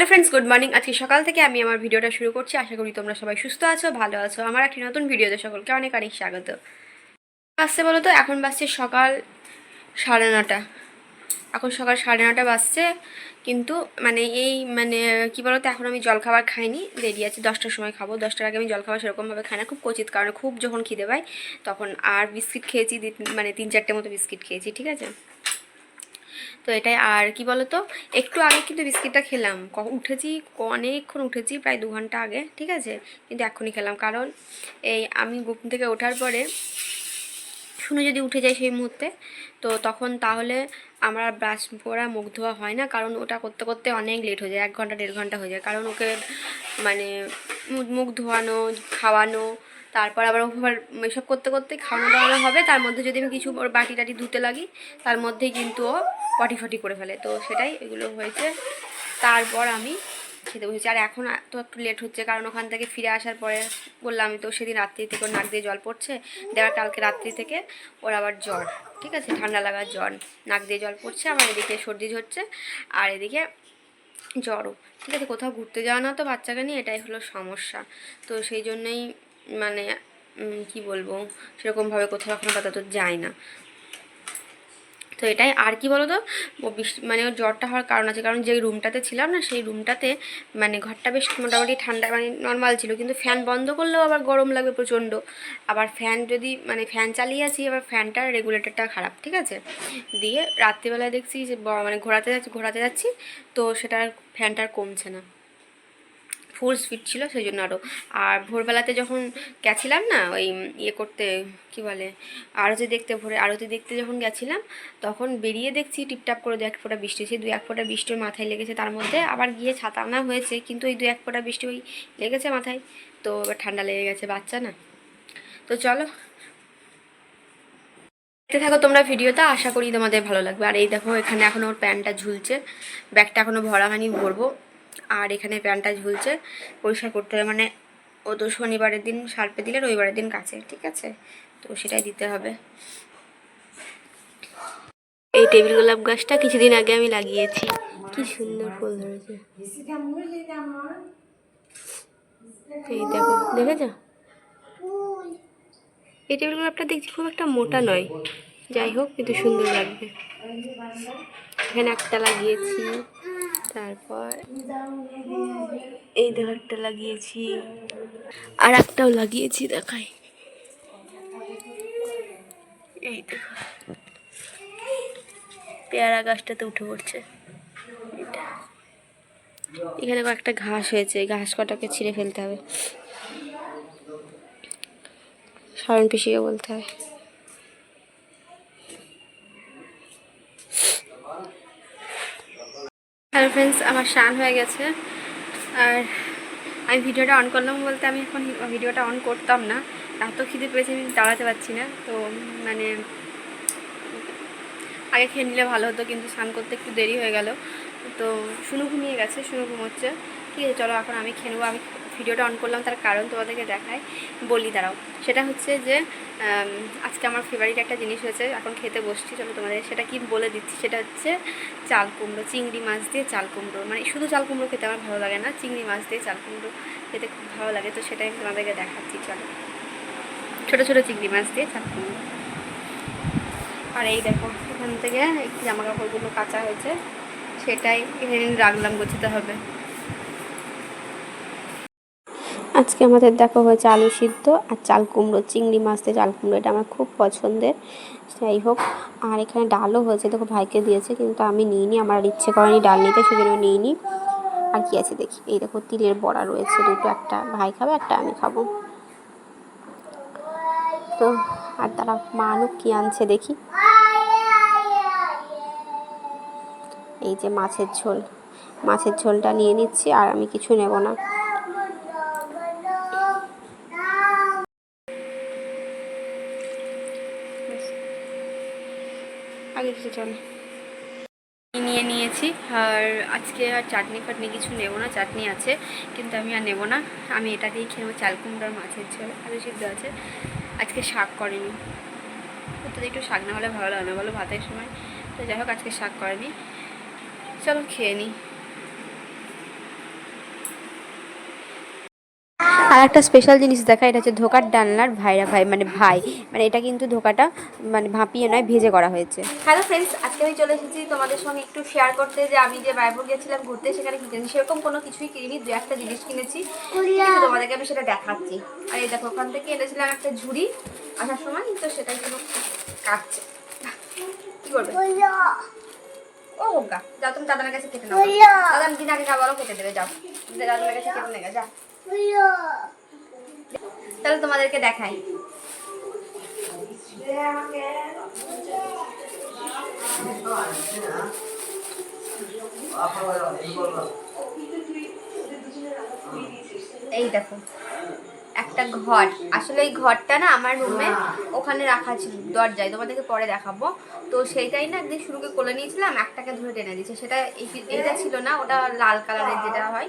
Hello friends, good morning. আজকে সকাল থেকে আমি আমার ভিডিওটা শুরু করছি। আশা করি তোমরা সবাই সুস্থ আছো, ভালো আছো। আমার একটি নতুন ভিডিওতে সকলকে অনেক অনেক স্বাগত। বাজছে বলো তো, এখন বাজছে সকাল 9:30। এখন সকাল 9:30 বাজছে, কিন্তু মানে কি বলো তো, এখন আমি জলখাবার খাইনি, দেরি আছে, 10টার সময় খাবো। 10টার আগে আমি জলখাবার সেরকমভাবে খাই না, খুব কচিত, কারণে খুব যখন খিদে পাই তখন। আর বিস্কিট খেয়েছি, মানে 3-4টে মতো বিস্কিট খেয়েছি, ঠিক আছে। তো এটাই। আর কি বলতো, একটু আগে কিন্তু বিস্কিটটা খেলাম, উঠেছি অনেকক্ষণ, উঠেছি প্রায় 2 ঘন্টা আগে, ঠিক আছে। কিন্তু এখনই খেলাম, কারণ এই আমি ঘুম থেকে ওঠার পরে শুনে যদি উঠে যায় সেই মুহূর্তে, তো তখন তাহলে আমার ব্রাশ করা, মুখ ধোয়া হয় না, কারণ ওটা করতে করতে অনেক লেট হয়ে যায়, 1 ঘন্টা 1.5 ঘন্টা হয়ে যায়, কারণ ওকে মানে মুখ ধোয়ানো, খাওয়ানো, তারপর আবার এসব করতে করতে খাওয়ানো দাওয়ানো হবে, তার মধ্যে যদি আমি কিছু ওর বাটি টাটি ধুতে লাগি, তার মধ্যেই কিন্তু ও পটি ফটি করে ফেলে। তো সেটাই, এগুলো হয়েছে। তারপর আমি খেতে বসেছি। আর এখন তো একটু লেট হচ্ছে, কারণ ওখান থেকে ফিরে আসার পরে বললাম আমি তো, সেদিন রাত্রি থেকে ওর নাক দিয়ে জল পড়ছে, দেওয়ার কালকে রাত্রি থেকে ওর আবার জ্বর, ঠিক আছে, ঠান্ডা লাগার জ্বর, নাক দিয়ে জল পড়ছে, আমার এদিকে সর্দি হচ্ছে, আর এদিকে জ্বরও, ঠিক আছে। কোথাও ঘুরতে যাওয়া না তো বাচ্চাকে নিয়ে, এটাই হলো সমস্যা। তো সেই জন্যই মানে কি বলবো, সেরকমভাবে কোথাও এখনো আপাতত যায় না। তো এটাই। আর কি বলো তো, ও মানে ওর জ্বরটা হওয়ার কারণ আছে, কারণ যে রুমটাতে ছিলাম না, সেই রুমটাতে মানে ঘরটা বেশ মোটামুটি ঠান্ডা, মানে নর্মাল ছিল, কিন্তু ফ্যান বন্ধ করলেও আবার গরম লাগবে প্রচণ্ড। আবার ফ্যান যদি মানে ফ্যান চালিয়ে আছি, আবার ফ্যানটার রেগুলেটরটা খারাপ, ঠিক আছে। দিয়ে রাত্রিবেলায় দেখছি যে মানে ঘোরাতে যাচ্ছি, তো সেটার ফ্যানটার কমছে না, ফুল স্পিড ছিল, সেই জন্য আরও। আর ভোরবেলাতে যখন গেছিলাম না ওই ইয়ে করতে, কি বলে, আরতি দেখতে যখন গেছিলাম, তখন বেরিয়ে দেখছি টিপটাপ করে 2-1 ফোঁটা বৃষ্টি, সেই 2-1 ফোঁটা বৃষ্টি ওর মাথায় লেগেছে, তার মধ্যে আবার গিয়ে ছাতা আনা হয়েছে, কিন্তু ওই 2-1 ফোঁটা বৃষ্টি ওই লেগেছে মাথায়, তো এবার ঠান্ডা লেগে গেছে, বাচ্চা না। তো চলো দেখতে থাকো তোমরা ভিডিওটা, আশা করি তোমাদের ভালো লাগবে। আর এই দেখো, এখানে এখনো ওর প্যান্টটা ঝুলছে, ব্যাগটা এখনো ভরা হয়নি, ভরবো। আর এখানে প্যান্টটা ঝুলছে, পরিষ্কার করতে হবে, মানে ও তো শনিবারের দিন সার্পে দিলে রবিবারের দিন কাছে, ঠিক আছে, তো সেটাই দিতে হবে। এই টেবিল গোলাপ গাছটা কিছুদিন আগে আমি লাগিয়েছি, কি সুন্দর ফুল ধরেছে, এই দেখো, দেখেছো? এই টেবিল গোলাপটা দেখছি খুব একটা মোটা নয়, যাই হোক, কিন্তু সুন্দর লাগবে। এখানে একটা লাগিয়েছি, তারপর এই দেখো একটা লাগিয়েছি, আর একটাও লাগিয়েছি, দেখাই, এই দেখো পেয়ারা গাছটাতে উঠে পড়ছে। এখানে কয়েকটা ঘাস হয়েছে, এই ঘাস কটাকে ছিঁড়ে ফেলতে হবে, শরণ পিসিকে বলতে হবে। হ্যালো ফ্রেন্ডস, আমার স্নান হয়ে গেছে। আর আমি ভিডিওটা অন করলাম বলতে, আমি এখন ভিডিওটা অন করতাম না, এত খিদে পেয়েছে আমি দাঁড়াতে পারছি না। তো মানে আগে খেয়ে নিলে ভালো হতো, কিন্তু স্নান করতে একটু দেরি হয়ে গেল। তো শুনু ঘুমিয়ে গেছে, শুনু ঘুমোচ্ছে, ঠিক আছে। চলো এখন আমি খেয়ে নেবো। আমি ভিডিওটা অন করলাম তার কারণ তোমাদেরকে দেখাই, বলি দাঁড়াও। সেটা হচ্ছে যে আজকে আমার ফেভারিট একটা জিনিস হয়েছে, এখন খেতে বসছি, চলো তোমাদের সেটা কি বলে দিচ্ছি। সেটা হচ্ছে চাল কুমড়ো, চিংড়ি মাছ দিয়ে চাল কুমড়ো। মানে শুধু চাল কুমড়ো খেতে আমার ভালো লাগে না, চিংড়ি মাছ দিয়ে চাল কুমড়ো খেতে খুব ভালো লাগে। তো সেটাই আমি তোমাদেরকে দেখাচ্ছি, চলো। ছোটো ছোটো চিংড়ি মাছ দিয়ে চাল কুমড়ো। আর এই দেখো, এখান থেকে একটু জামা কাপড়গুলো কাচা হয়েছে, সেটাই এখানে রাখলাম, গোছাতে হবে। আজকে আমাদের দেখো হয়েছে আলু সিদ্ধ আর চাল কুমড়ো, চিংড়ি মাছ দিয়ে চাল কুমড়ো, এটা আমার খুব পছন্দের। যাই হোক, আর এখানে ডালও হয়েছে, দেখো ভাইকে দিয়েছে, কিন্তু আমি নিইনি, আমার ইচ্ছে করেনি ডাল নিতে, সেজন্য নিইনি। আর কি আছে দেখি, এই দেখো তিলের বড়া রয়েছে দুটো, একটা ভাই খাবে, একটা আমি খাবো। তো আর তারা মা আনুক কী আনছে দেখি। এই যে মাছের ঝোল, মাছের ঝোলটা নিয়ে নিচ্ছি, আর আমি কিছু নেব না। আগে কিছু চল নিয়ে নিয়েছি। আর আজকে আর চাটনি ফাটনি কিছু নেব না, চাটনি আছে কিন্তু আমি আর নেব না, আমি এটা দিয়েই খেয়ে নেবো, চাল কুমড়ার মাছের ঝোল, আলু সিদ্ধ আছে। আজকে শাক করেনি, তো একটু শাক না হলে ভালো লাগে না বলো ভাতের সময়। তো যাই হোক, আজকে শাক করেনি, চলো খেয়ে নিই। আর একটা স্পেশাল জিনিস দেখা, এটা হচ্ছে ধোকার ডালনার ভাইরা ভাই, মানে ভাই, মানে এটা কিন্তু ধোকাটা মানে ভাপিয়ে নয়, ভেজে করা হয়েছে। হ্যালো ফ্রেন্ডস, আজকে আমি চলে এসেছি তোমাদের সঙ্গে একটু শেয়ার করতে যে আমি যে মায়াপুর গেছিলাম ঘুরতে, সেখানে কিনেছি সেরকম কোনো কিছুই কিনিনি, দু একটা জিনিস কিনেছি, কিন্তু তোমাদেরকে আমি সেটা দেখাচ্ছি। আর এই দেখো, ওখান থেকে এনেছিলাম একটা ঝুড়ি আসার সময়, তো সেটাই কোনো কাটছে, কি করবে ও হোকা। যাও তুমি দাদার কাছে কেটে নাও, দাদা আমি দিন আগে খাবারও কেটে দেবে, যাও দাদার কাছে কেটে নেবে, যাও। তাহলে তোমাদেরকে দেখাই। এই দেখো একটা ঘর, আসলে এই ঘরটা না আমার রুমে ওখানে রাখা ছিল দরজায়, তোমাদেরকে পরে দেখাবো। তো সেইটাই না একদিন শুরুকে কোলে নিয়েছিলাম, একটাকে ধরে টেনে দিচ্ছে, সেটা এইটা ছিল না, ওটা লাল কালারের যেটা হয়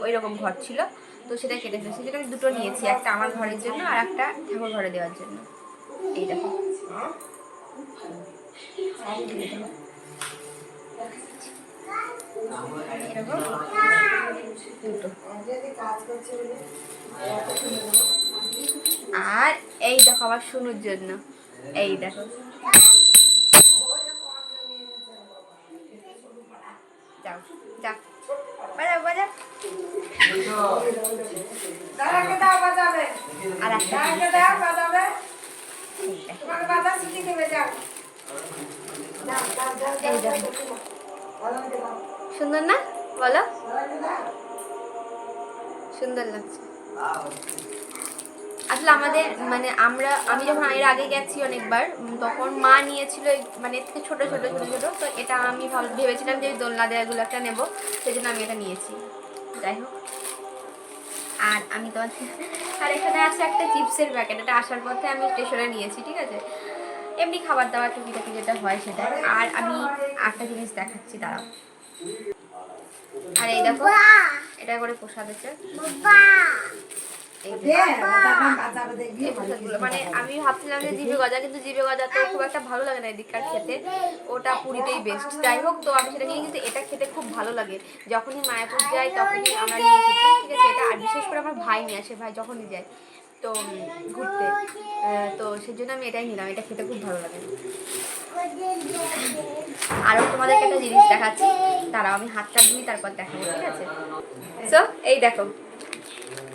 ওই রকম ঘর ছিল, তো সেটা কেটে ফেলেছি। সেটা আমি দুটো নিয়েছি, একটা আমার ঘরের জন্য আর একটা ঠাকুর ঘরে দেওয়ার জন্য। এই দেখো আর এই দেখো আমার শুনুর জন্য, এই দেখো যাও যাও বাজাও বাজাও। আর সুন্দর না বলো, সুন্দর লাগছে। আসলে আমাদের মানে আমি যখন এর আগে গেছি অনেকবার, তখন মা নিয়েছিল মানে এর থেকে ছোটো ছোটো ছোটো ছোটো, তো এটা আমি ভেবেছিলাম যে দোলনা দেওয়াগুলো একটা নেবো, সেই জন্য আমি এটা নিয়েছি। যাই হোক, আর আমি তোমার আর এখানে আছে একটা চিপসের প্যাকেট, এটা আসার পথে আমি স্টেশনে নিয়েছি, ঠিক আছে, এমনি খাবার দাবার টুকিটাকি যেটা হয় সেটা। আর আমি একটা জিনিস দেখাচ্ছি, দাঁড়াও। আর এই দেখো, এটা করে প্রসাদ হচ্ছে, মানে আমি ভাবছিলাম যে জিভে গজা, কিন্তু জিভে গজা তো খুব একটা ভালো লাগে না এদিককার খেতে, ওটা পুরীতেই বেস্ট। যাই হোক, তো আমি সেটা নিয়ে, কিন্তু এটা খেতে খুব ভালো লাগে। যখনই মায়াপুর যাই তখনই আমরা নিয়ে এসেছি, ঠিক আছে, এটা। আর বিশেষ করে আমার ভাই নিয়ে আসে, ভাই যখনই যায় তো ঘুরতে, তো সেই জন্য আমি এটাই নিলাম, এটা খেতে খুব ভালো লাগে। আরও তোমাদেরকে একটা জিনিস দেখাচ্ছি, দাঁড়াও আমি হাতটা ধুই তারপর দেখাবো, ঠিক আছে। সো এই দেখো,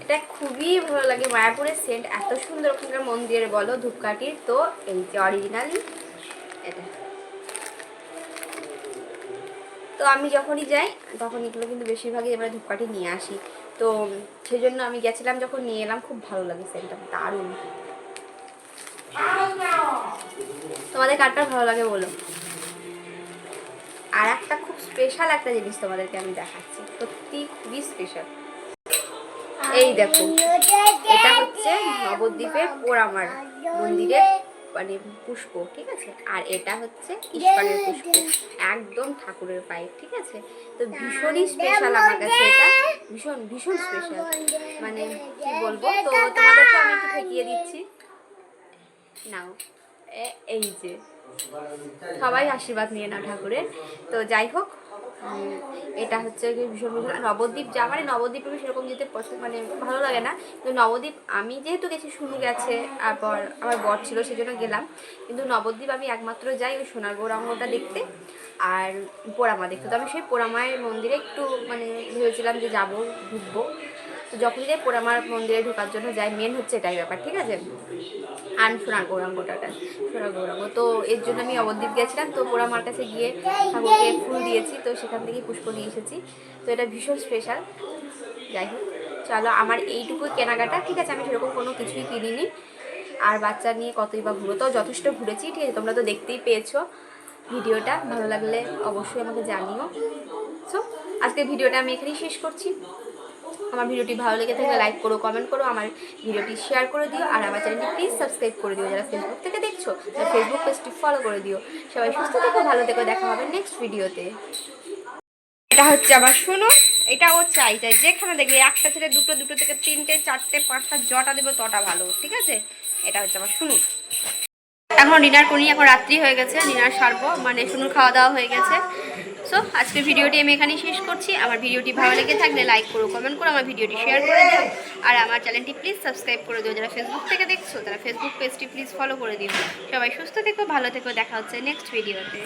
এটা খুবই ভালো লাগে, মায়াপুরের সেন্ট এত সুন্দর, ওখানকার মন্দিরে বলো ধূপকাঠির, তো এই যে অরিজিনালি এটা। তো আমি যখনই যাই তখন এগুলো কিন্তু বেশিরভাগই আমরা ধূপকাঠি নিয়ে আসি, তো সেই জন্য আমি গেছিলাম যখন নিয়ে এলাম, খুব ভালো লাগে সেন্টটা, দারুণ। তোমাদের কারটা ভালো লাগে বলো। আর একটা খুব স্পেশাল একটা জিনিস তোমাদেরকে আমি দেখাচ্ছি, সত্যি খুবই স্পেশাল। এই দেখো, এটা হচ্ছে নবদ্বীপের পোড়ামার মন্দিরের মানে পুষ্প, ঠিক আছে, আর এটা হচ্ছে ঈশ্বরের পুষ্প, একদম ঠাকুরের পায়ে, ঠিক আছে। তো ভীষণই স্পেশাল আমার কাছে, এটা ভীষণ ভীষণ স্পেশাল, মানে কি বলবো। তো তোমাদেরকে আমি একটু ঠেকিয়ে দিচ্ছি, নাও এই যে সবাই আশীর্বাদ নিয়ে নাও ঠাকুরের। তো যাই হোক, এটা হচ্ছে ভীষণ ভীষণ নবদ্বীপ যা, মানে নবদ্বীপে সেরকম যেতে পছন্দ মানে ভালো লাগে না, কিন্তু নবদ্বীপ আমি যেহেতু গেছি, শুনু গেছে, তারপর আমার বর ছিল সেজন্য গেলাম, কিন্তু নবদ্বীপ আমি একমাত্র যাই ওই সোনার গৌরাঙ্গটা দেখতে আর পোড়ামা দেখতে। তো আমি সেই পোড়ামায়ের মন্দিরে একটু মানে ভেবেছিলাম যে যাবো, ঢুকবো, তো যখনই যাই পোড়ামার মন্দিরে ঢোকার জন্য যাই, মেন হচ্ছে এটাই ব্যাপার, ঠিক আছে। আর সোনার গৌরাঙ্গটা, সোনার গৌরাঙ্গ, তো এর জন্য আমি নবদ্বীপ গেছিলাম, তো পোড়ামার কাছে গিয়ে ঠাকুরকে ফুল দিয়েছি, তো সেখান থেকে পুষ্প নিয়ে এসেছি, তো এটা ভীষণ স্পেশাল। যাই হোক, চলো আমার এইটুকুই কেনাকাটা, ঠিক আছে, আমি সেরকম কোনো কিছুই কিনিনি, আর বাচ্চা নিয়ে কতই বা ঘুরো, তো যথেষ্ট ঘুরেছি, ঠিক আছে, তোমরা তো দেখতেই পেয়েছো। ভিডিওটা ভালো লাগলে অবশ্যই আমাকে জানিও। সো আজকের ভিডিওটা আমি এখানেই শেষ করছি। আমার ভিডিওটি ভালো লেগে থাকলে লাইক করো, কমেন্ট করো, আমার ভিডিওটি শেয়ার করে দিও, আর আমার চ্যানেলটি প্লিজ সাবস্ক্রাইব করে দিও। যারা ফেসবুক থেকে দেখছো তারা ফেসবুক পেজটি ফলো করে দিও। সবাই সুস্থ থেকো, ভালো থেকো, দেখা হবে নেক্সট ভিডিওতে। এটা হচ্ছে আমার শুনো, এটা ও চাই যেখানে দেখবে একটা ছেলে দুটো, দুটো থেকে তিনটে, চারটে, পাঁচটা, যটা দেবে তটা ভালো, ঠিক আছে। এটা হচ্ছে আমার শুনুন। এখন ডিনার করি, এখন রাত্রি হয়ে গেছে, ডিনার সারবো, মানে শুনুর খাওয়া দাওয়া হয়ে গেছে। সো আজকের ভিডিওটি আমি এখানেই শেষ করছি। আমার ভিডিওটি ভালো লেগে থাকলে লাইক করো, কমেন্ট করো, আমার ভিডিওটি শেয়ার করে দিও, আর আমার চ্যানেলটি প্লিজ সাবস্ক্রাইব করে দিও। যারা ফেসবুক থেকে দেখছো তারা ফেসবুক পেজটি প্লিজ ফলো করে দিও। সবাই সুস্থ থেকো, ভালো থেকো, দেখা হচ্ছে নেক্সট ভিডিওতে।